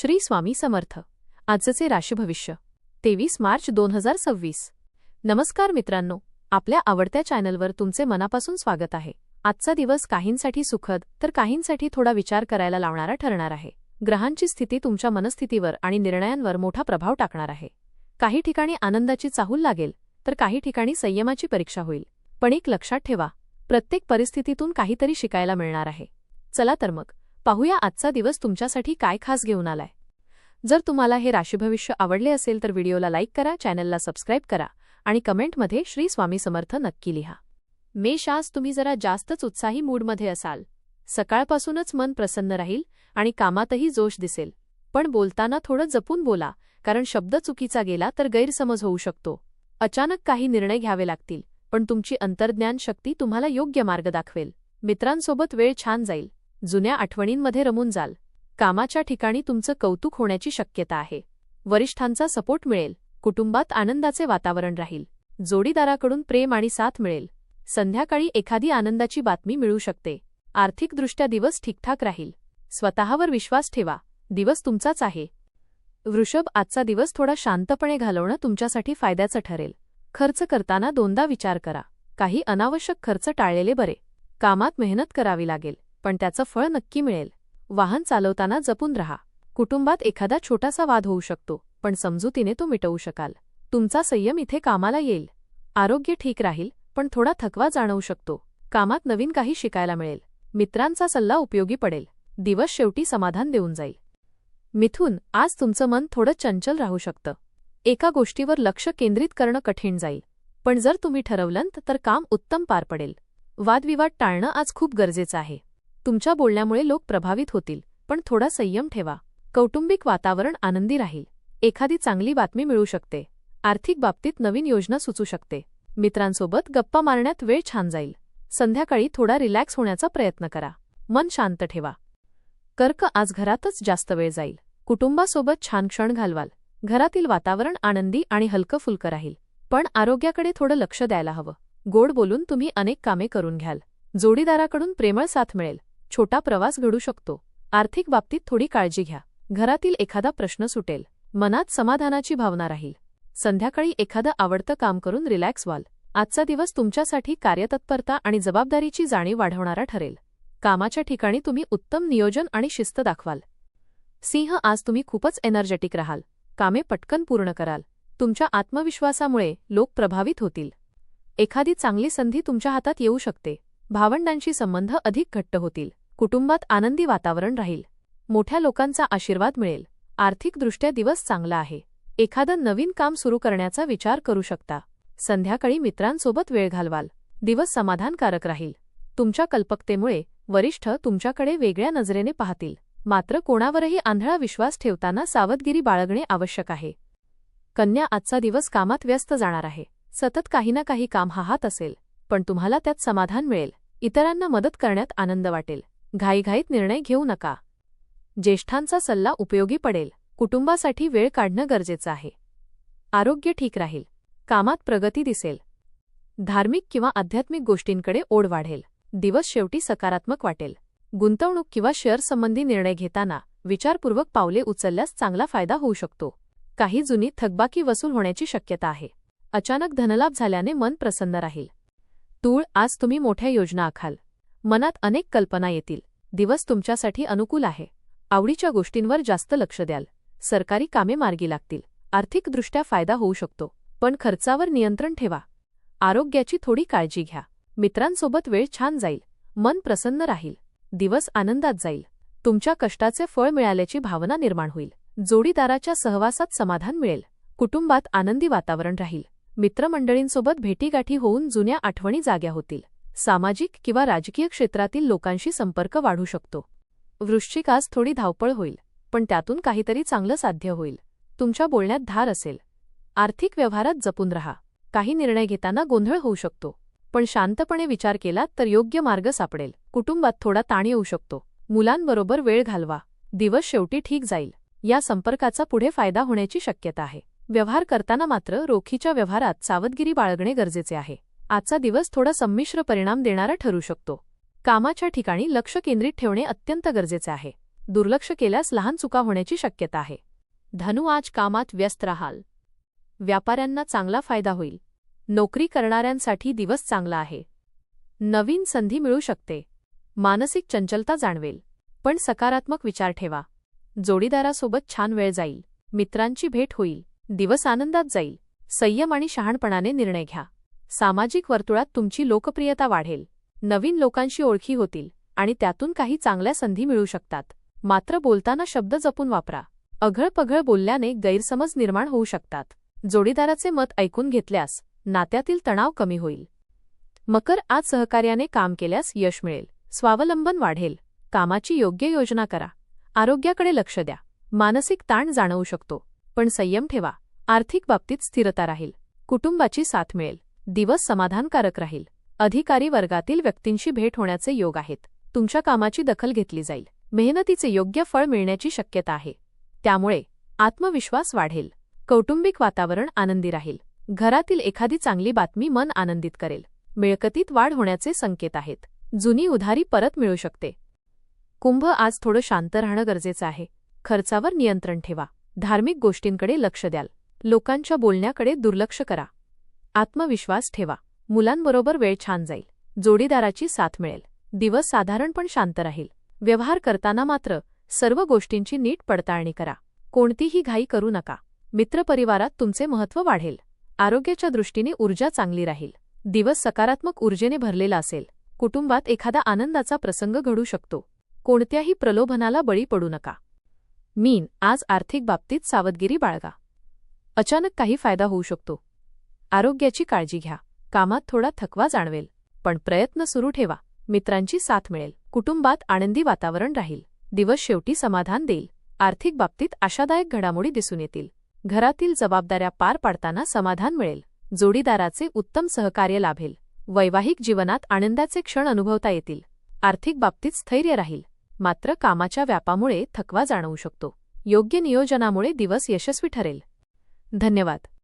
श्री स्वामी समर्थ. आजचे राशी भविष्य 23 मार्च 2026. नमस्कार मित्रांनो, आपल्या आवडत्या चॅनलवर तुमचे मनापासून स्वागत आहे. आजचा दिवस काहींसाठी सुखद तर काहींसाठी थोडा विचार करायला लावणारा ठरणार आहे. ग्रहांची स्थिती तुमच्या मनस्थितीवर आणि निर्णयांवर मोठा प्रभाव टाकणार आहे. काही ठिकाणी आनंदाची चाहूल लागेल तर काही ठिकाणी संयमाची परीक्षा होईल. पण एक लक्षात ठेवा, प्रत्येक परिस्थितीतून काहीतरी शिकायला मिळणार आहे. चला तर मग पाहूया आजचा दिवस तुमच्यासाठी काय खास घेऊन आलाय. जर तुम्हाला हे राशीभविष्य आवडले असेल तर व्हिडिओला लाईक करा, चॅनलला सबस्क्राईब करा आणि कमेंटमध्ये श्री स्वामी समर्थ नक्की लिहा. मेष, आज तुम्ही जरा जास्तच उत्साही मूडमध्ये असाल. सकाळपासूनच मन प्रसन्न राहील आणि कामातही जोश दिसेल. पण बोलताना थोडं जपून बोला, कारण शब्द चुकीचा गेला तर गैरसमज होऊ शकतो. अचानक काही निर्णय घ्यावे लागतील, पण तुमची अंतर्ज्ञान शक्ती तुम्हाला योग्य मार्ग दाखवेल. मित्रांसोबत वेळ छान जाईल. जुन्या आठवणींमध्ये रमून जाल. कामाच्या ठिकाणी तुमचं कौतुक होण्याची शक्यता आहे. वरिष्ठांचा सपोर्ट मिळेल. कुटुंबात आनंदाचे वातावरण राहील. जोडीदाराकडून प्रेम आणि साथ मिळेल. संध्याकाळी एखादी आनंदाची बातमी मिळू शकते. आर्थिकदृष्ट्या दिवस ठीकठाक राहील. स्वतःवर विश्वास ठेवा, दिवस तुमचाच आहे. वृषभ, आजचा दिवस थोडा शांतपणे घालवणं तुमच्यासाठी फायद्याचं ठरेल. खर्च करताना दोनदा विचार करा. काही अनावश्यक खर्च टाळलेले बरे. कामात मेहनत करावी लागेल, पण त्याचं फळ नक्की मिळेल. वाहन चालवताना जपून राहा. कुटुंबात एखादा छोटासा वाद होऊ शकतो, पण समजुतीने तो मिटवू शकाल. तुमचा संयम इथे कामाला येईल. आरोग्य ठीक राहील, पण थोडा थकवा जाणवू शकतो. कामात नवीन काही शिकायला मिळेल. मित्रांचा सल्ला उपयोगी पडेल. दिवस शेवटी समाधान देऊन जाईल. मिथुन, आज तुमचं मन थोडं चंचल राहू शकतं. एका गोष्टीवर लक्ष केंद्रित करणं कठीण जाईल, पण जर तुम्ही ठरवलं तर काम उत्तम पार पडेल. वादविवाद टाळणं आज खूप गरजेचं आहे. तुमच्या बोलण्यामुळे लोक प्रभावित होतील, पण थोडा संयम ठेवा. कौटुंबिक वातावरण आनंदी राहील. एखादी चांगली बातमी मिळू शकते. आर्थिक बाबतीत नवीन योजना सुचू शकते. मित्रांसोबत गप्पा मारण्यात वेळ छान जाईल. संध्याकाळी थोडा रिलॅक्स होण्याचा प्रयत्न करा. मन शांत ठेवा. कर्क, आज घरातच जास्त वेळ जाईल. कुटुंबासोबत छान क्षण घालवाल. घरातील वातावरण आनंदी आणि हलकं-फुलकं राहील. पण आरोग्याकडे थोडं लक्ष द्यायला हवं. गोड बोलून तुम्ही अनेक कामे करून घ्याल. जोडीदाराकडून प्रेमळ साथ मिळेल. छोटा प्रवास घडू शकतो. आर्थिक बाबतीत थोडी काळजी घ्या. घरातील एखादा प्रश्न सुटेल. मनात समाधानाची भावना राहील. संध्याकाळी एखादं आवडतं काम करून रिलॅक्स व्हाल. आजचा दिवस तुमच्यासाठी कार्यतत्परता आणि जबाबदारीची जाणीव वाढवणारा ठरेल. कामाच्या ठिकाणी तुम्ही उत्तम नियोजन आणि शिस्त दाखवाल. सिंह, आज तुम्ही खूपच एनर्जेटिक राहाल. कामे पटकन पूर्ण कराल. तुमच्या आत्मविश्वासामुळे लोक प्रभावित होतील. एखादी चांगली संधी तुमच्या हातात येऊ शकते. भावंडांशी संबंध अधिक घट्ट होतील. कुटुंबात आनंदी वातावरण राहील. मोठ्या लोकांचा आशीर्वाद मिळेल. आर्थिकदृष्ट्या दिवस चांगला आहे. एखादं नवीन काम सुरू करण्याचा विचार करू शकता. संध्याकाळी मित्रांसोबत वेळ घालवाल. दिवस समाधानकारक राहील. तुमच्या कल्पकतेमुळे वरिष्ठ तुमच्याकडे वेगळ्या नजरेने पाहतील. मात्र कोणावरही आंधळा विश्वास ठेवताना सावधगिरी बाळगणे आवश्यक आहे. कन्या, आजचा दिवस कामात व्यस्त जाणार आहे. सतत काही ना काही काम हातात असेल, पण तुम्हाला त्यात समाधान मिळेल. इतरांना मदत करण्यात आनंद वाटेल. घाईघाईत निर्णय घेऊ नका. ज्येष्ठांचा सल्ला उपयोगी पडेल. कुटुंबासाठी वेळ काढणं गरजेचं आहे. आरोग्य ठीक राहील. कामात प्रगती दिसेल. धार्मिक किंवा आध्यात्मिक गोष्टींकडे ओढ वाढेल. दिवस शेवटी सकारात्मक वाटेल. गुंतवणूक किंवा शेअर संबंधी निर्णय घेताना विचारपूर्वक पावले उचलल्यास चांगला फायदा होऊ शकतो. काही जुनी थकबाकी वसूल होण्याची शक्यता आहे. अचानक धनलाभ झाल्याने मन प्रसन्न राहील. तूळ, आज तुम्ही मोठ्या योजना आखाल. मनात अनेक कल्पना येतील. दिवस तुमच्यासाठी अनुकूल आहे. आवडीच्या गोष्टींवर जास्त लक्ष द्याल. सरकारी कामे मार्गी लागतील. आर्थिकदृष्ट्या फायदा होऊ शकतो, पण खर्चावर नियंत्रण ठेवा. आरोग्याची थोडी काळजी घ्या. मित्रांसोबत वेळ छान जाईल. मन प्रसन्न राहील. दिवस आनंदात जाईल. तुमच्या कष्टाचे फळ मिळाल्याची भावना निर्माण होईल. जोडीदाराच्या सहवासात समाधान मिळेल. कुटुंबात आनंदी वातावरण राहील. मित्रमंडळींसोबत भेटीगाठी होऊन जुन्या आठवणी जाग्या होतील. सामाजिक किंवा राजकीय क्षेत्रातील लोकांशी संपर्क वाढू शकतो. वृश्चिक, आज थोडी धावपळ होईल, पण त्यातून काहीतरी चांगलं साध्य होईल. तुमच्या बोलण्यात धार असेल. आर्थिक व्यवहारात जपून राहा. काही निर्णय घेताना गोंधळ होऊ शकतो, पण शांतपणे विचार केला तर योग्य मार्ग सापडेल. कुटुंबात थोडा ताण येऊ शकतो. मुलांबरोबर वेळ घालवा. दिवस शेवटी ठीक जाईल. या संपर्काचा पुढे फायदा होण्याची शक्यता आहे. व्यवहार करताना मात्र रोखीच्या व्यवहारात सावधगिरी बाळगणे गरजेचे आहे. आजचा दिवस थोडा संमिश्र परिणाम देणारा ठरू शकतो. कामाच्या ठिकाणी लक्ष केंद्रित ठेवणे अत्यंत गरजेचे आहे. दुर्लक्ष केल्यास लहान चुका होण्याची शक्यता आहे. धनु आज कामात व्यस्त राहाल. व्यापाऱ्यांना चांगला फायदा होईल. नोकरी करणाऱ्यांसाठी दिवस चांगला आहे. नवीन संधी मिळू शकते. मानसिक चंचलता जाणवेल, पण सकारात्मक विचार ठेवा. जोडीदारासोबत छान वेळ जाईल. मित्रांची भेट होईल. दिवस आनंदात जाईल. संयम आणि शहाणपणाने निर्णय घ्या. सामाजिक वर्तुळात तुमची लोकप्रियता वाढेल. नवीन लोकांशी ओळखी होतील आणि त्यातून काही चांगल्या संधी मिळू शकतात. मात्र बोलताना शब्द जपून वापरा. अघळपघळ बोलल्याने गैरसमज निर्माण होऊ शकतात. जोडीदाराचे मत ऐकून घेतल्यास नात्यातील तणाव कमी होईल. मकर आज सहकार्याने काम केल्यास यश मिळेल. स्वावलंबन वाढेल. कामाची योग्य योजना करा. आरोग्याकडे लक्ष द्या. मानसिक ताण जाणवू शकतो, पण संयम ठेवा. आर्थिक बाबतीत स्थिरता राहील. कुटुंबाची साथ मिळेल. दिवस समाधानकारक राहील. अधिकारी वर्गातील व्यक्तींशी भेट होण्याचे योग आहेत. तुमच्या कामाची दखल घेतली जाईल. मेहनतीचे योग्य फळ मिळण्याची शक्यता आहे. त्यामुळे आत्मविश्वास वाढेल. कौटुंबिक वातावरण आनंदी राहील. घरातील एखादी चांगली बातमी मन आनंदित करेल. मिळकतीत वाढ होण्याचे संकेत आहेत. जुनी उधारी परत मिळू शकते. कुंभ आज थोडं शांत राहणं गरजेचं आहे. खर्चावर नियंत्रण ठेवा. धार्मिक गोष्टींकडे लक्ष द्याल. लोकांच्या बोलण्याकडे दुर्लक्ष करा. आत्मविश्वास ठेवा. मुलांबरोबर वेळ छान जाईल. जोडीदाराची साथ मिळेल. दिवस साधारण पण शांत राहील. व्यवहार करताना मात्र सर्व गोष्टींची नीट पडताळणी करा. कोणतीही घाई करू नका. मित्रपरिवारात तुमचे महत्त्व वाढेल. आरोग्याच्या दृष्टीने ऊर्जा चांगली राहील. दिवस सकारात्मक ऊर्जेने भरलेला असेल. कुटुंबात एखादा आनंदाचा प्रसंग घडू शकतो. कोणत्याही प्रलोभनाला बळी पडू नका. मीन आज आर्थिक बाबतीत सावधगिरी बाळगा. अचानक काही फायदा होऊ शकतो. आरोग्याची काळजी घ्या. कामात थोडा थकवा जाणवेल, पण प्रयत्न सुरू ठेवा. मित्रांची साथ मिळेल. कुटुंबात आनंदी वातावरण राहील. दिवस शेवटी समाधान देईल. आर्थिक बाबतीत आशादायक घडामोडी दिसून येतील. घरातील जबाबदाऱ्या पार पाडताना समाधान मिळेल. जोडीदाराचे उत्तम सहकार्य लाभेल. वैवाहिक जीवनात आनंदाचे क्षण अनुभवता येतील. आर्थिक बाबतीत स्थैर्य राहील. मात्र कामाच्या व्यापामुळे थकवा जाणवू शकतो. योग्य नियोजनामुळे दिवस यशस्वी ठरेल. धन्यवाद.